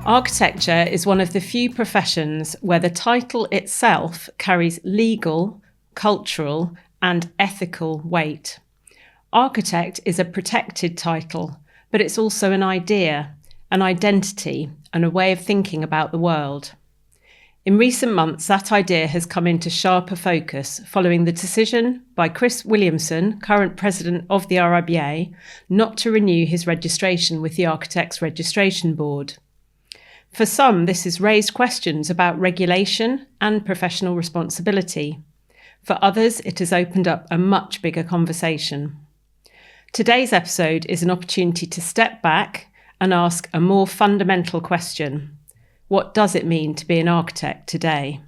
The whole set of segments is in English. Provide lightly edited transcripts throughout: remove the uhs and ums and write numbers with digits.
Architecture is one of the few professions where the title itself carries legal, cultural, and ethical weight. Architect is a protected title, but it's also an idea, an identity, and a way of thinking about the world. In recent months, that idea has come into sharper focus following the decision by Chris Williamson, current president of the RIBA, not to renew his registration with the Architects Registration Board. For some, this has raised questions about regulation and professional responsibility. For others, it has opened up a much bigger conversation. Today's episode is an opportunity to step back and ask a more fundamental question. What does it mean to be an architect today?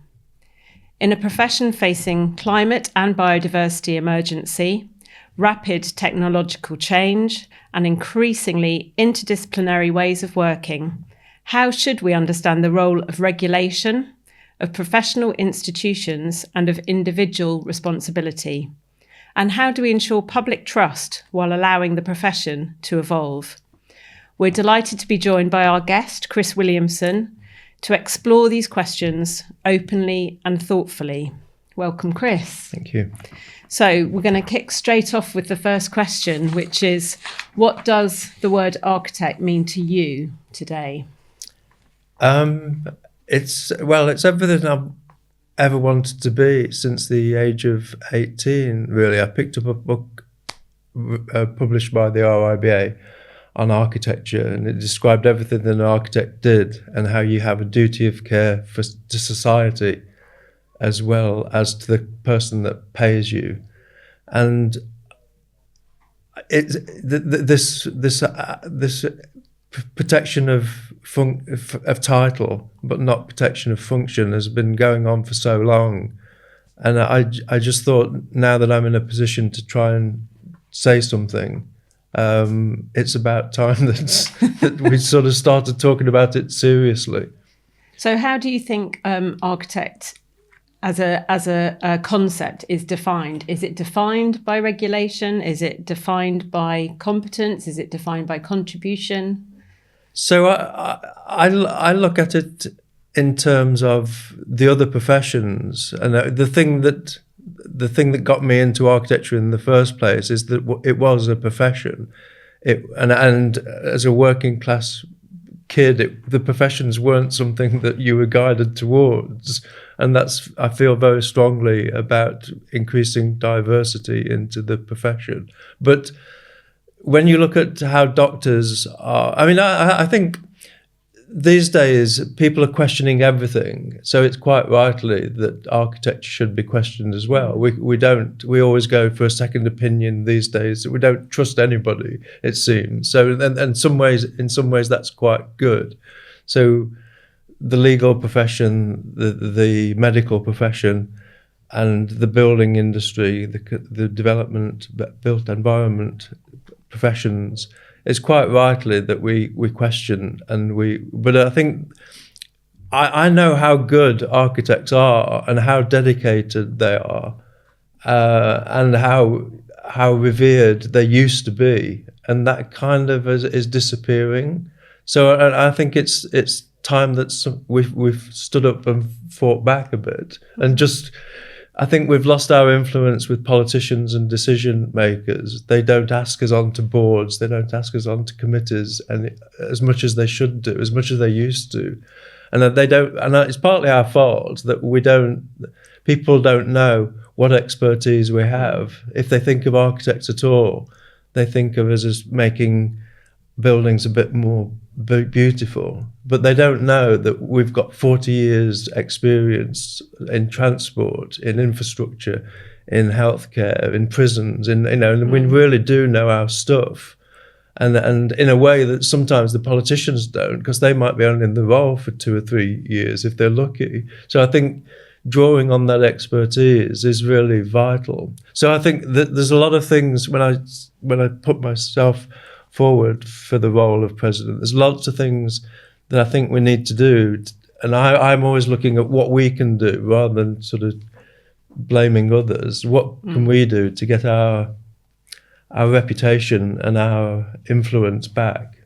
In a profession facing climate and biodiversity emergency, rapid technological change, and increasingly interdisciplinary ways of working, how should we understand the role of regulation, of professional institutions, and of individual responsibility? And how do we ensure public trust while allowing the profession to evolve? We're delighted to be joined by our guest, Chris Williamson, to explore these questions openly and thoughtfully. Welcome, Chris. Thank you. So we're going to kick straight off with the first question, which is, what does the word architect mean to you today? It's everything I've ever wanted to be since the age of 18, really. I picked up a book published by the RIBA on architecture, and it described everything that an architect did and how you have a duty of care to society as well as to the person that pays you. And it's this protection of title, but not protection of function, has been going on for so long. And I just thought, now that I'm in a position to try and say something, it's about time that we sort of started talking about it seriously. So how do you think architect as a concept is defined? Is it defined by regulation? Is it defined by competence? Is it defined by contribution? So I look at it in terms of the other professions, and the thing that got me into architecture in the first place is that it was a profession. And as a working class kid, the professions weren't something that you were guided towards, and I feel very strongly about increasing diversity into the profession. But when you look at how doctors are, I think these days people are questioning everything. So it's quite rightly that architecture should be questioned as well. We always go for a second opinion these days. We don't trust anybody, it seems. So and in some ways that's quite good. So the legal profession, the medical profession, and the building industry, the development, built environment professions, it's quite rightly that we question, but I think I know how good architects are and how dedicated they are, and how revered they used to be, and that kind of is disappearing. So I think it's time that we've stood up and fought back a bit, and just, I think we've lost our influence with politicians and decision makers. They don't ask us onto boards, they don't ask us onto committees, and as much as they should do, as much as they used to. And they don't, and it's partly our fault that people don't know what expertise we have. If they think of architects at all, they think of us as making buildings a bit more beautiful, but they don't know that we've got 40 years experience in transport, in infrastructure, in healthcare, in prisons, and we really do know our stuff, and in a way that sometimes the politicians don't, because they might be only in the role for 2 or 3 years if they're lucky. So I think drawing on that expertise is really vital. So I think that there's a lot of things when I put myself forward for the role of president, there's lots of things that I think we need to do, and I'm always looking at what we can do rather than sort of blaming others. What can we do to get our reputation and our influence back?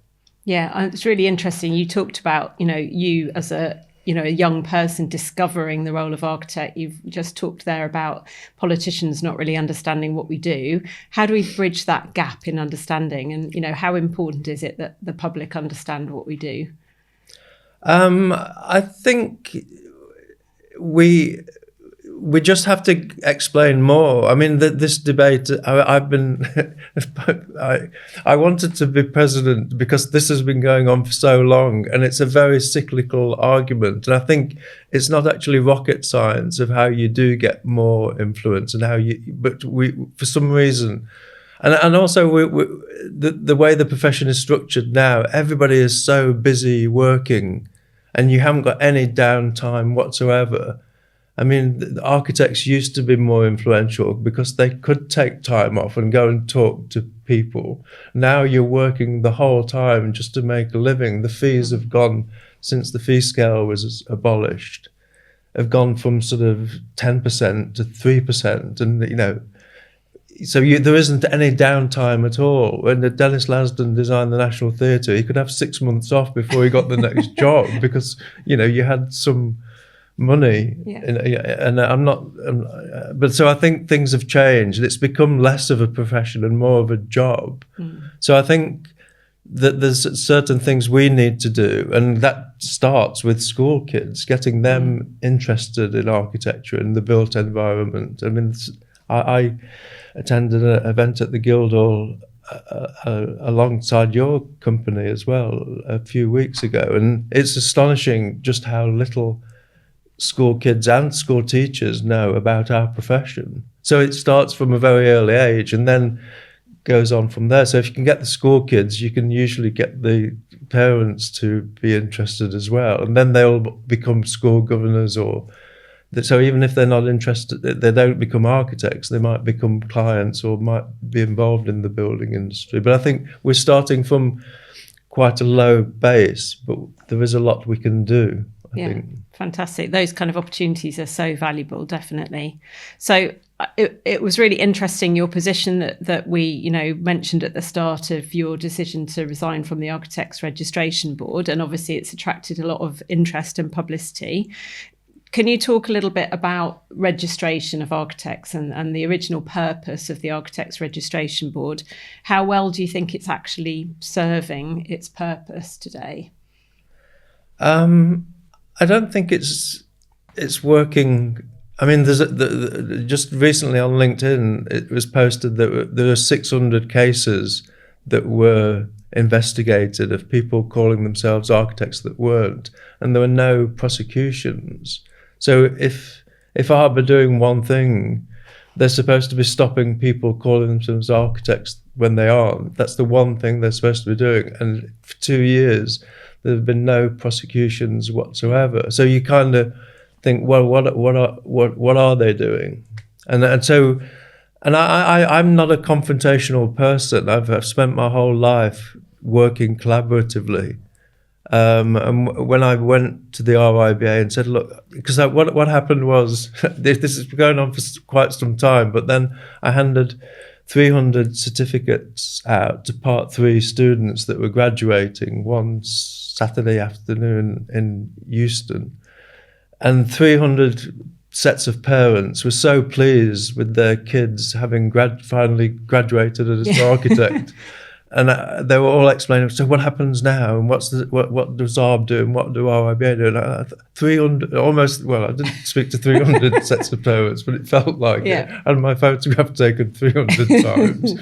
Yeah, it's really interesting. You talked about, you as a young person discovering the role of architect. You've just talked there about politicians not really understanding what we do. How do we bridge that gap in understanding? And, how important is it that the public understand what we do? I think we just have to explain more. I mean, this debate, I've been, I wanted to be president because this has been going on for so long, and it's a very cyclical argument. And I think it's not actually rocket science of how you do get more influence and but for some reason, and also the way the profession is structured now, everybody is so busy working, and you haven't got any downtime whatsoever. I mean, the architects used to be more influential because they could take time off and go and talk to people. Now you're working the whole time just to make a living. The fees have gone, since the fee scale was abolished, have gone from sort of 10% to 3%. And, so there isn't any downtime at all. When Dennis Lasdon designed the National Theatre, he could have 6 months off before he got the next job because, you had some money. Yeah. And but so I think things have changed. It's become less of a profession and more of a job. So I think that there's certain things we need to do, and that starts with school kids, getting them interested in architecture and the built environment. I mean, I attended an event at the Guildhall alongside your company as well a few weeks ago, and it's astonishing just how little school kids and school teachers know about our profession. So it starts from a very early age and then goes on from there. So if you can get the school kids, you can usually get the parents to be interested as well, and then they'll become school governors, so even if they're not interested, they don't become architects, they might become clients or might be involved in the building industry. But I think we're starting from quite a low base, but there is a lot we can do, I think. Fantastic. Those kind of opportunities are so valuable, definitely. So it was really interesting, your position that we, mentioned at the start of your decision to resign from the Architects Registration Board, and obviously it's attracted a lot of interest and publicity. Can you talk a little bit about registration of architects and the original purpose of the Architects Registration Board? How well do you think it's actually serving its purpose today? I don't think it's working. I mean, just recently on LinkedIn, it was posted that there are 600 cases that were investigated of people calling themselves architects that weren't, and there were no prosecutions. So if RIBA are doing one thing, they're supposed to be stopping people calling themselves architects when they aren't. That's the one thing they're supposed to be doing. And for 2 years, there have been no prosecutions whatsoever. So you kind of think, well, what are they doing? And I'm not a confrontational person. I've spent my whole life working collaboratively. And when I went to the RIBA and said, look, because what happened was, this is going on for quite some time, but then I handed 300 certificates out to Part 3 students that were graduating one Saturday afternoon in Euston. And 300 sets of parents were so pleased with their kids having finally graduated as an architect. And they were all explaining, so what happens now? And what does ARB do? And what do RIBA do? And 300, almost, well, I didn't speak to 300 sets of parents, but it felt like it. And my photograph taken 300 times.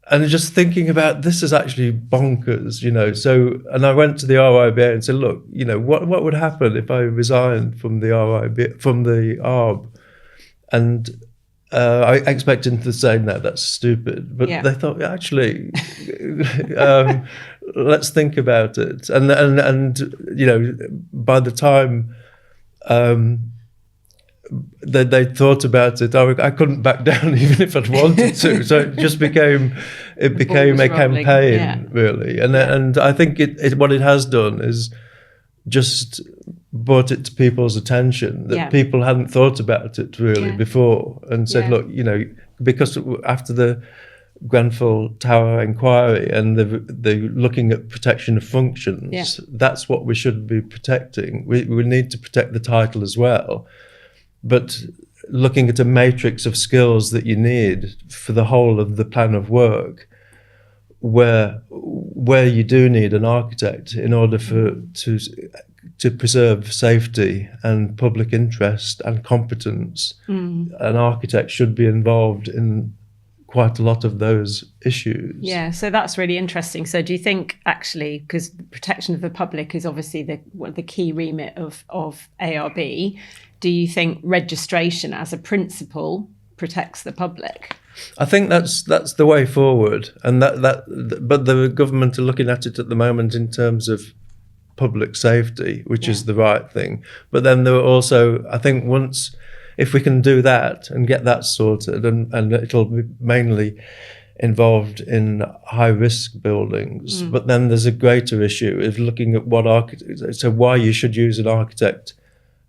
And just thinking about this is actually bonkers, So, and I went to the RIBA and said, look, what would happen if I resigned from the ARB? And I expected them to say, no, that's stupid. But they thought, actually, let's think about it. And by the time they thought about it, I couldn't back down even if I'd wanted to. So it just became a campaign, really. And I think what it has done is just brought it to people's attention that people hadn't thought about it really before, and said, look, because after the Grenfell Tower inquiry and the looking at protection of functions. Yeah. That's what we should be protecting. We need to protect the title as well, but looking at a matrix of skills that you need for the whole of the plan of work, where you do need an architect in order to preserve safety and public interest and competence. An architect should be involved in quite a lot of those issues. Yeah, so that's really interesting. So do you think, actually, because protection of the public is obviously the key remit of ARB, do you think registration as a principle protects the public? I think that's the way forward, and but the government are looking at it at the moment in terms of public safety, which is the right thing. But then there are also, I think, if we can do that and get that sorted, and it'll be mainly involved in high-risk buildings. But then there's a greater issue of looking at why you should use an architect,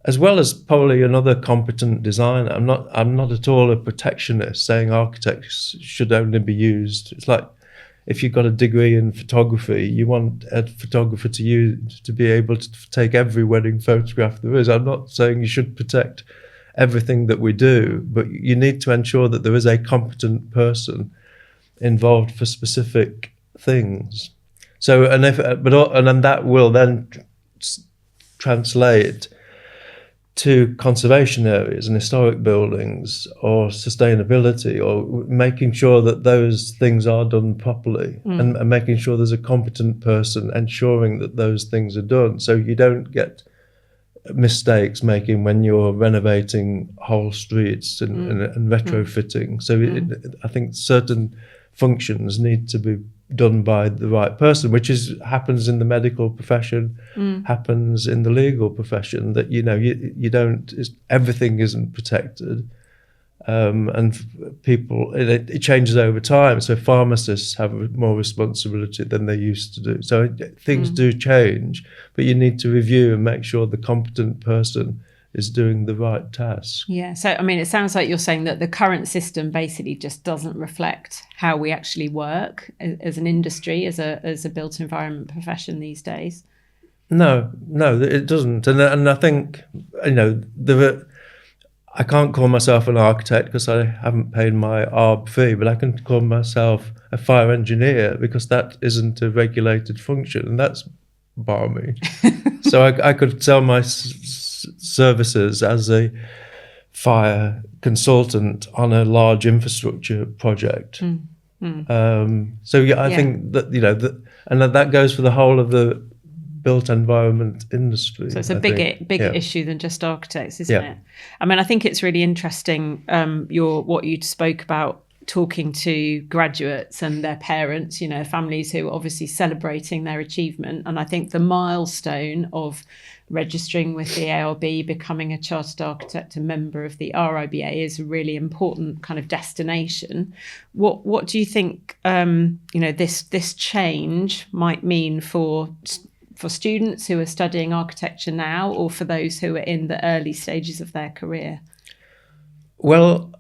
as well as probably another competent designer. I'm not at all a protectionist saying architects should only be used. It's like if you've got a degree in photography, you want a photographer to be able to take every wedding photograph there is. I'm not saying you should protect everything that we do, but you need to ensure that there is a competent person involved for specific things. So, and then that will then translate to conservation areas and historic buildings, or sustainability, or making sure that those things are done properly, and making sure there's a competent person ensuring that those things are done, so you don't get mistakes making when you're renovating whole streets and retrofitting. So I think certain functions need to be done by the right person, which happens in the medical profession, happens in the legal profession, that you don't, everything isn't protected, and people, it changes over time. So pharmacists have more responsibility than they used to do. So things do change, but you need to review and make sure the competent person is doing the right task. Yeah, so I mean, it sounds like you're saying that the current system basically just doesn't reflect how we actually work as an industry, as a built environment profession these days. No, it doesn't. And I think, I can't call myself an architect because I haven't paid my ARB fee, but I can call myself a fire engineer because that isn't a regulated function, and that's balmy. So I could sell my services as a fire consultant on a large infrastructure project. So I think that and that goes for the whole of the built environment industry. So it's a bigger issue than just architects, isn't it? I mean, I think it's really interesting what you spoke about, talking to graduates and their parents, families who are obviously celebrating their achievement. And I think the milestone of registering with the ARB, becoming a chartered architect, a member of the RIBA, is a really important kind of destination. What do you think this change might mean for students who are studying architecture now, or for those who are in the early stages of their career? Well,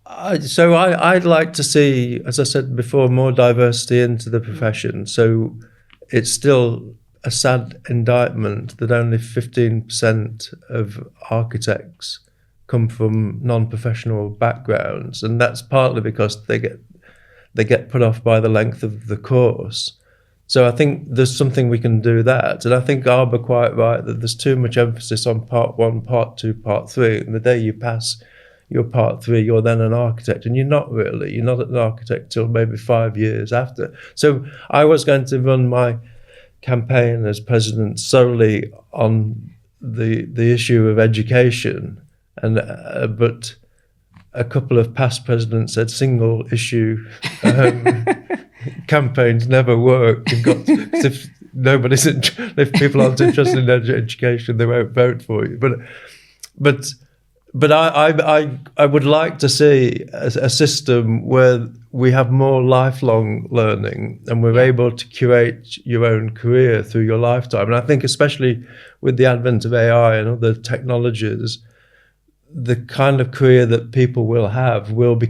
I'd like to see, as I said before, more diversity into the profession. So it's still a sad indictment that only 15% of architects come from non-professional backgrounds, and that's partly because they get put off by the length of the course. So I think there's something we can do that, and I think ARB are quite right that there's too much emphasis on part 1, part 2, part 3, and the day you pass your part 3, you're then an architect, and you're not an architect till maybe 5 years after. So I was going to run my campaign as president solely on the issue of education, and but a couple of past presidents said single issue campaigns never work. If people aren't interested in education, they won't vote for you. But I would like to see a system where we have more lifelong learning, and we're able to curate your own career through your lifetime. And I think especially with the advent of AI and other technologies, the kind of career that people will have will be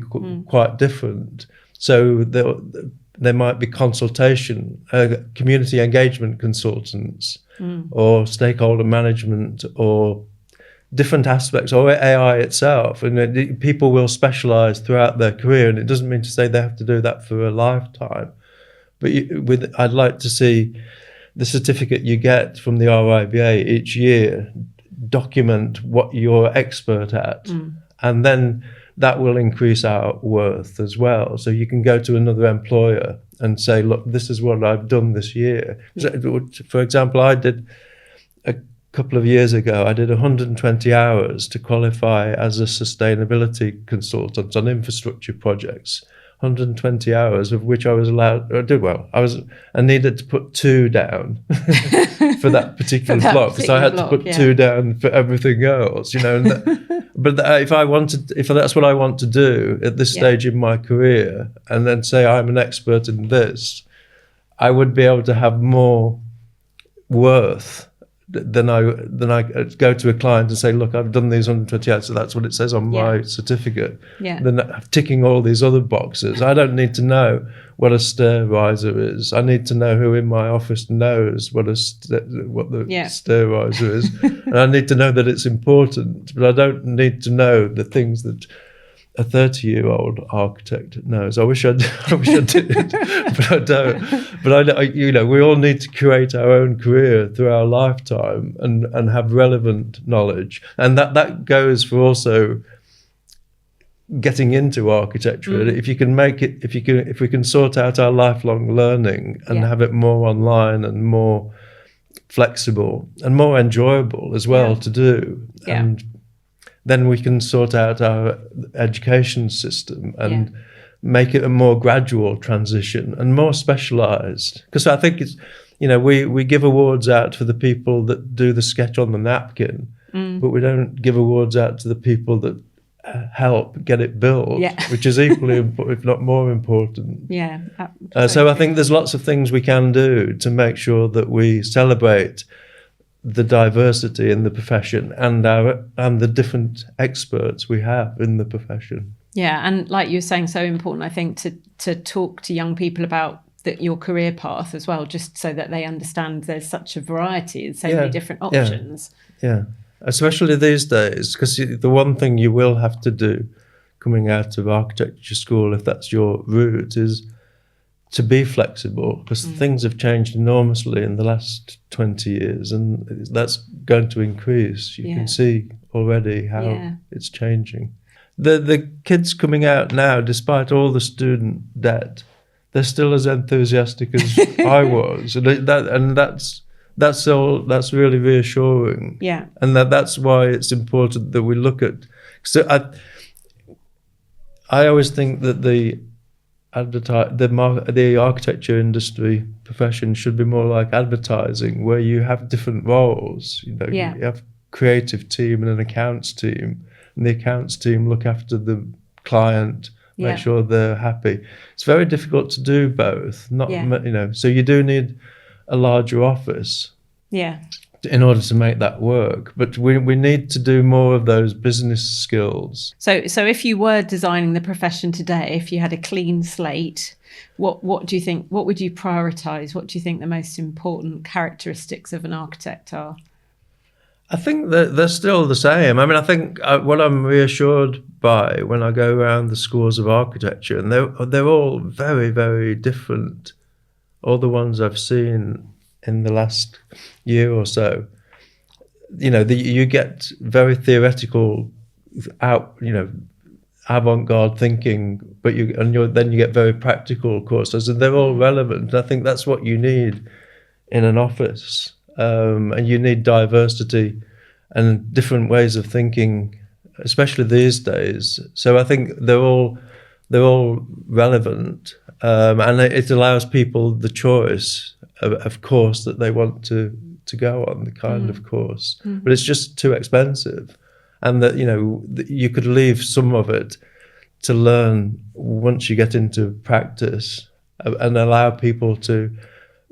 quite different. So there might be consultation, community engagement consultants, or stakeholder management, or different aspects, or AI itself. And people will specialize throughout their career, and it doesn't mean to say they have to do that for a lifetime. But I'd like to see the certificate you get from the RIBA each year document what you're expert at, and then that will increase our worth as well. So you can go to another employer and say, look, this is what I've done this year. For example, I did a couple of years ago, I did 120 hours to qualify as a sustainability consultant on infrastructure projects. 120 hours, of which I was allowed, or did well. I needed to put 2 down for that particular block, because I had to put 2 down for everything else, you know. But if that's what I want to do at this stage in my career, and then say I'm an expert in this, I would be able to have more worth than I go to a client and say, look, I've done these 120 hours, so that's what it says on my certificate. Then ticking all these other boxes. I don't need to know what a stair riser is. I need to know who in my office knows what the stair riser is. And I need to know that it's important, but I don't need to know the things that a 30-year-old architect knows. I wish I did, but I don't. But we all need to create our own career through our lifetime and have relevant knowledge, and that goes for also getting into architecture. If you can make it, if we can sort out our lifelong learning and have it more online and more flexible and more enjoyable as well to do, and then we can sort out our education system and make it a more gradual transition and more specialised. Because I think it's, we give awards out for the people that do the sketch on the napkin, but we don't give awards out to the people that help get it built, which is equally, if not more important. So I think there's lots of things we can do to make sure that we celebrate the diversity in the profession and the different experts we have in the profession. And like you were saying, so important, I think, to talk to young people about your career path as well, just so that they understand there's such a variety and so many different options. Especially these days, because the one thing you will have to do coming out of architecture school, if that's your route, is to be flexible, because things have changed enormously in the last 20 years, and that's going to increase. You can see already how it's changing. The kids coming out now, despite all the student debt, they're still as enthusiastic as I was, and that's really reassuring. And that's why it's important that we look at. So I always think that the architecture industry profession should be more like advertising, where you have different roles. You have creative team and an accounts team, and the accounts team look after the client, make sure they're happy. It's very difficult to do both. So you do need a larger office in order to make that work, but we need to do more of those business skills. So if you were designing the profession today, if you had a clean slate, what do you think, what would you prioritize? What do you think the most important characteristics of an architect are? I think that they're still the same. I mean, I think what I'm reassured by when I go around the schools of architecture, and they're all very, very different, all the ones I've seen in the last year or so, you get very theoretical, avant-garde thinking, but then you get very practical courses, and they're all relevant. I think that's what you need in an office, and you need diversity and different ways of thinking, especially these days. So I think they're all relevant, and it allows people the choice of course that they want to go on, the kind of course, but it's just too expensive, and that you could leave some of it to learn once you get into practice, and allow people to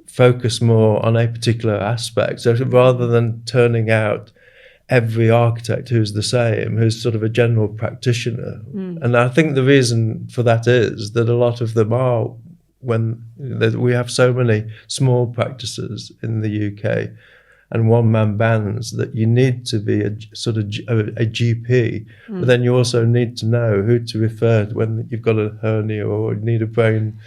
focus more on a particular aspect. So rather than turning out every architect who's the same, who's sort of a general practitioner. And I think the reason for that is that a lot of them are, when we have so many small practices in the UK and one-man bands, that you need to be a GP, but then you also need to know who to refer when you've got a hernia or need a brain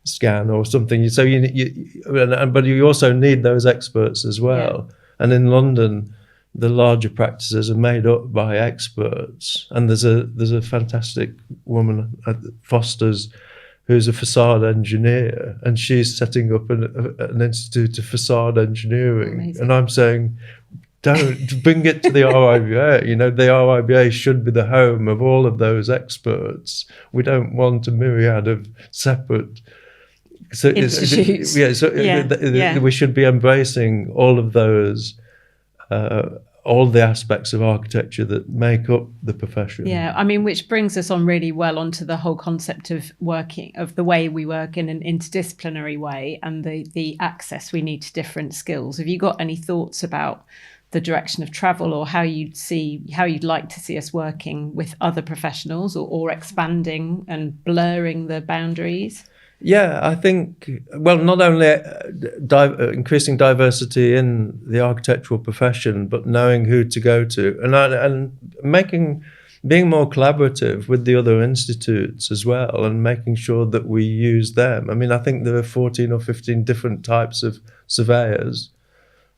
scan or something. So but you also need those experts as well. Yeah. And in London, the larger practices are made up by experts, and there's a fantastic woman at Foster's who's a facade engineer, and she's setting up an institute of facade engineering. Amazing. And I'm saying, don't bring it to the RIBA. The RIBA should be the home of all of those experts. We don't want a myriad of separate institutes. We should be embracing all of those. All the aspects of architecture that make up the profession. Yeah, I mean, which brings us on really well onto the whole concept of the way we work in an interdisciplinary way, and the access we need to different skills. Have you got any thoughts about the direction of travel, or how you'd like to see us working with other professionals, or expanding and blurring the boundaries? Yeah, I think, well, not only increasing diversity in the architectural profession, but knowing who to go to, and being more collaborative with the other institutes as well, and making sure that we use them. I mean, I think there are 14 or 15 different types of surveyors.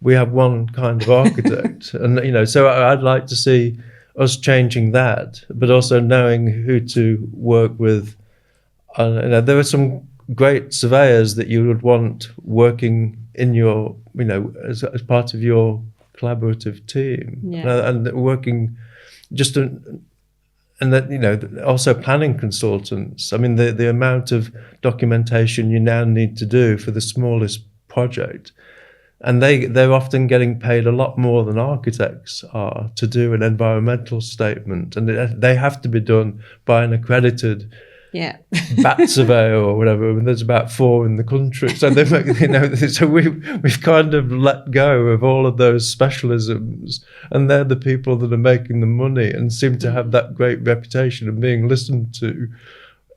We have one kind of architect, and so I'd like to see us changing that, but also knowing who to work with. There are some great surveyors that you would want working in your, as part of your collaborative team, and working just, and that, also planning consultants. I mean, the amount of documentation you now need to do for the smallest project, and they're often getting paid a lot more than architects are to do an environmental statement, and they have to be done by an accredited bat surveyor or whatever. And there's about 4 in the country, so they so we've kind of let go of all of those specialisms, and they're the people that are making the money and seem to have that great reputation of being listened to,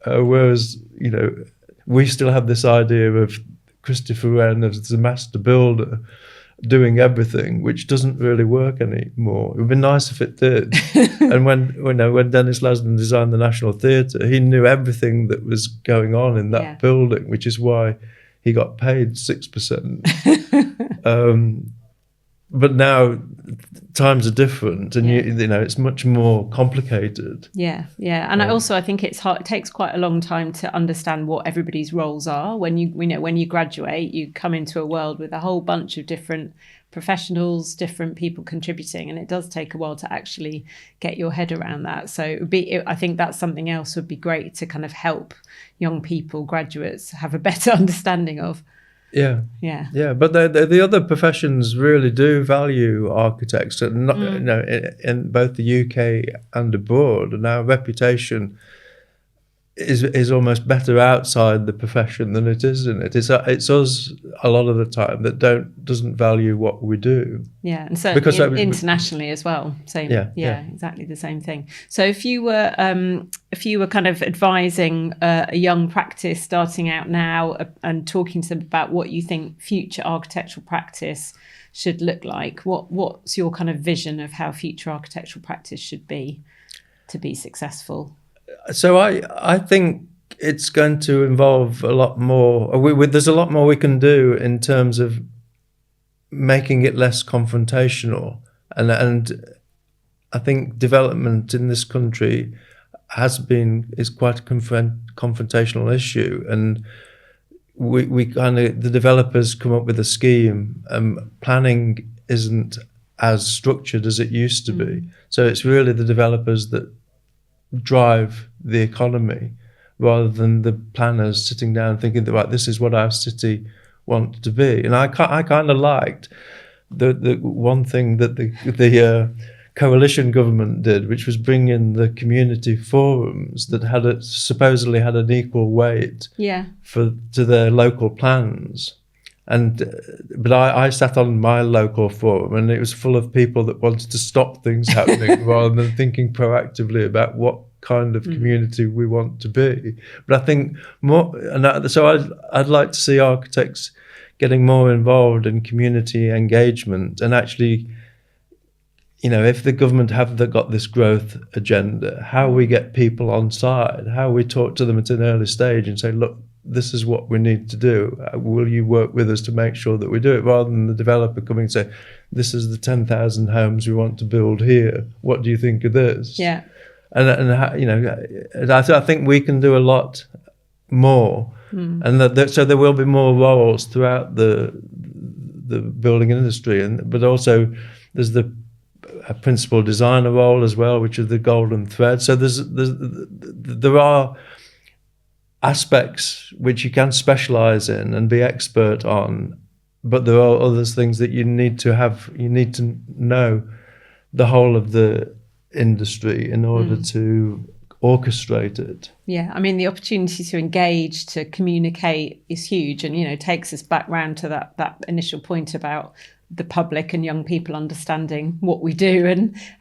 whereas we still have this idea of Christopher Wren as the master builder doing everything, which doesn't really work anymore. It would be nice if it did. And when Dennis Lasden designed the National Theatre, he knew everything that was going on in that building, which is why he got paid 6%. But now times are different, and it's much more complicated. Yeah. And I think it's hard. It takes quite a long time to understand what everybody's roles are. When you graduate, you come into a world with a whole bunch of different professionals, different people contributing, and it does take a while to actually get your head around that. So I think that's something else would be great to kind of help young people, graduates, have a better understanding of. Yeah. But the other professions really do value architects, and in both the UK and abroad. And our reputation is almost better outside the profession than it is in it. It's us a lot of the time that doesn't value what we do. Yeah, and so internationally as well. Same. Yeah, exactly the same thing. So if you were kind of advising a young practice starting out now, and talking to them about what you think future architectural practice should look like, what's your kind of vision of how future architectural practice should be to be successful? So I think it's going to involve a lot more. There's a lot more we can do in terms of making it less confrontational, and I think development in this country is quite a confrontational issue, and we kind of, the developers come up with a scheme. Planning isn't as structured as it used to be, so it's really the developers that drive the economy, rather than the planners sitting down thinking that, right, this is what our city wants to be. And I kind of liked the one thing that the coalition government did, which was bring in the community forums that supposedly had an equal weight to their local plans. But I sat on my local forum, and it was full of people that wanted to stop things happening rather than thinking proactively about what kind of community we want to be. But I think more, so I'd like to see architects getting more involved in community engagement, and actually, if the government have got this growth agenda, how we get people on side, how we talk to them at an early stage and say, look, this is what we need to do. Will you work with us to make sure that we do it? Rather than the developer coming and say, this is the 10,000 homes we want to build here. What do you think of this? Yeah. And I think we can do a lot more. And so there will be more roles throughout the building industry. But also there's a principal designer role as well, which is the golden thread. So there are aspects which you can specialize in and be expert on, but there are other things that you need to know the whole of the industry in order to orchestrate it. Yeah, I mean, the opportunity to engage, to communicate is huge, and takes us back round to that initial point about the public and young people understanding what we do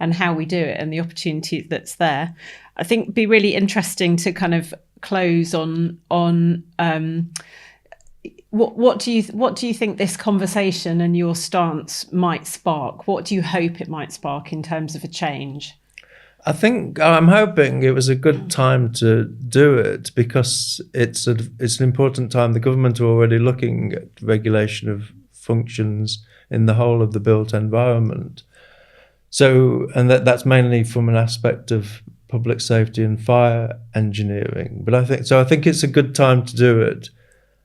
and how we do it, and the opportunity that's there. I think it'd be really interesting to kind of close on what do you think this conversation and your stance might spark? What do you hope it might spark in terms of a change? I think I'm hoping it was a good time to do it, because it's an important time. The government are already looking at regulation of functions in the whole of the built environment. So, and that's mainly from an aspect of public safety and fire engineering. But I think it's a good time to do it.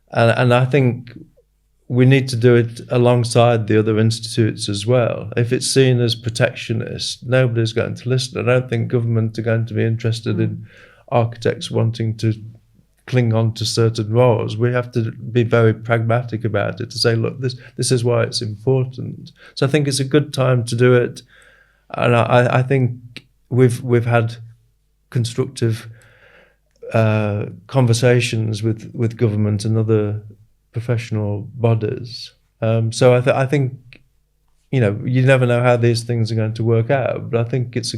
And I think we need to do it alongside the other institutes as well. If it's seen as protectionist, nobody's going to listen. I don't think government are going to be interested in architects wanting to cling on to certain roles. We have to be very pragmatic about it, to say, look, this is why it's important. So I think it's a good time to do it. And I think we've had constructive conversations with government and other professional bodies. So I think you never know how these things are going to work out, but I think it's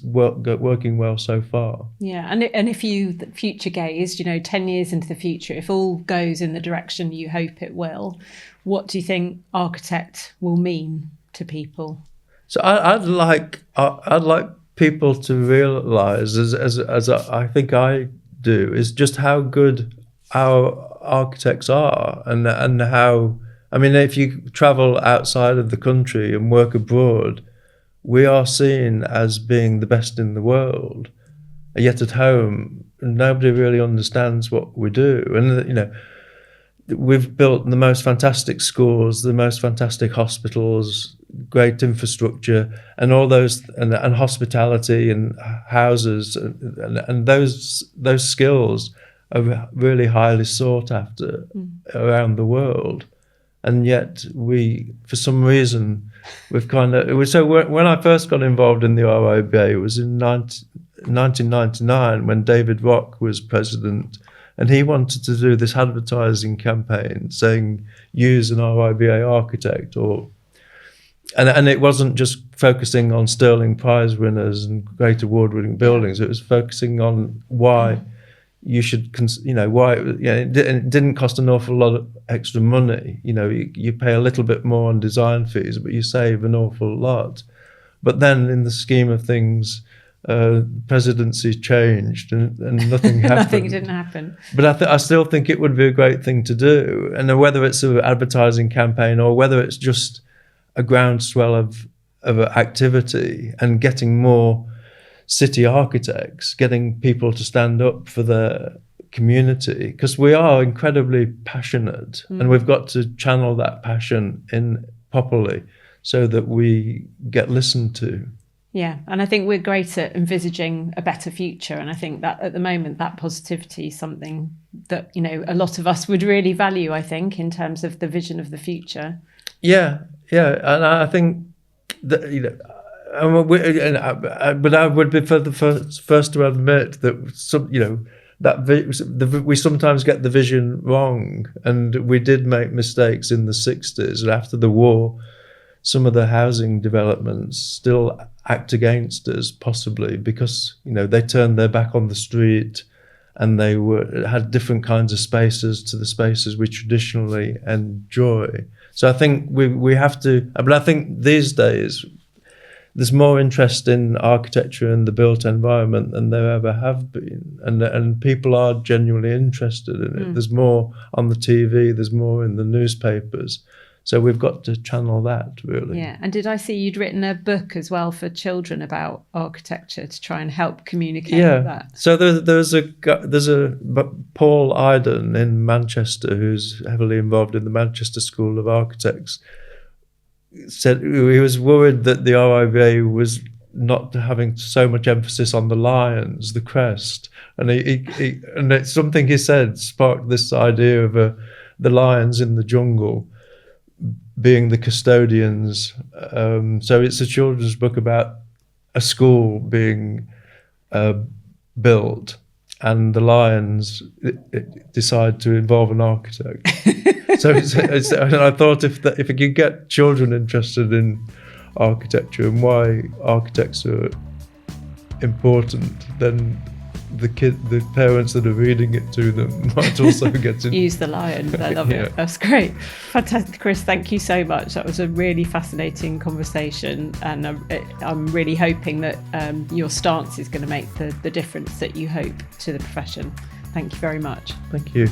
working well so far. Yeah, and if you future gaze, 10 years into the future, if all goes in the direction you hope it will, what do you think architect will mean to people? So I'd like people to realise, as I think I do, is just how good our architects are, and how, I mean, if you travel outside of the country and work abroad, we are seen as being the best in the world. Yet at home, nobody really understands what we do. And we've built the most fantastic schools, the most fantastic hospitals, great infrastructure, and all those, and hospitality and houses, and those skills are really highly sought after around the world. And yet for some reason, we've so when I first got involved in the RIBA, it was in 1999 when David Rock was president, and he wanted to do this advertising campaign saying, use an RIBA architect, and it wasn't just focusing on Sterling Prize winners and great award-winning buildings. It was focusing on why you should, why it didn't cost an awful lot of extra money. You pay a little bit more on design fees, but you save an awful lot. But then, in the scheme of things, presidency changed and nothing happened. Nothing didn't happen. But I still think it would be a great thing to do. And whether it's an advertising campaign or whether it's just a groundswell of activity and getting more city architects, getting people to stand up for their community, because we are incredibly passionate, and we've got to channel that passion in properly so that we get listened to. Yeah, and I think we're great at envisaging a better future, and I think that at the moment that positivity is something that a lot of us would really value, I think, in terms of the vision of the future. Yeah, and I think that but I would be for the first to admit that we sometimes get the vision wrong, and we did make mistakes in the 60s, and after the war some of the housing developments still act against us, possibly because they turned their back on the street, and they had different kinds of spaces to the spaces we traditionally enjoy. So I think we have to, but I think these days there's more interest in architecture and the built environment than there ever have been, and people are genuinely interested in it. There's more on the TV, there's more in the newspapers. So we've got to channel that, really. Yeah, and did I see you'd written a book as well for children about architecture to try and help communicate that? So there's a Paul Iden in Manchester, who's heavily involved in the Manchester School of Architects, said he was worried that the RIBA was not having so much emphasis on the lions, the crest, and it's something he said sparked this idea of the lions in the jungle being the custodians. So it's a children's book about a school being built, and the lions decide to involve an architect. So and I thought if it could get children interested in architecture and why architects are important, then the parents that are reading it to them might also get to use the lion. I love it. That's great. Fantastic, Chris. Thank you so much. That was a really fascinating conversation, and I'm really hoping that your stance is going to make the difference that you hope to the profession. Thank you very much. Thank you.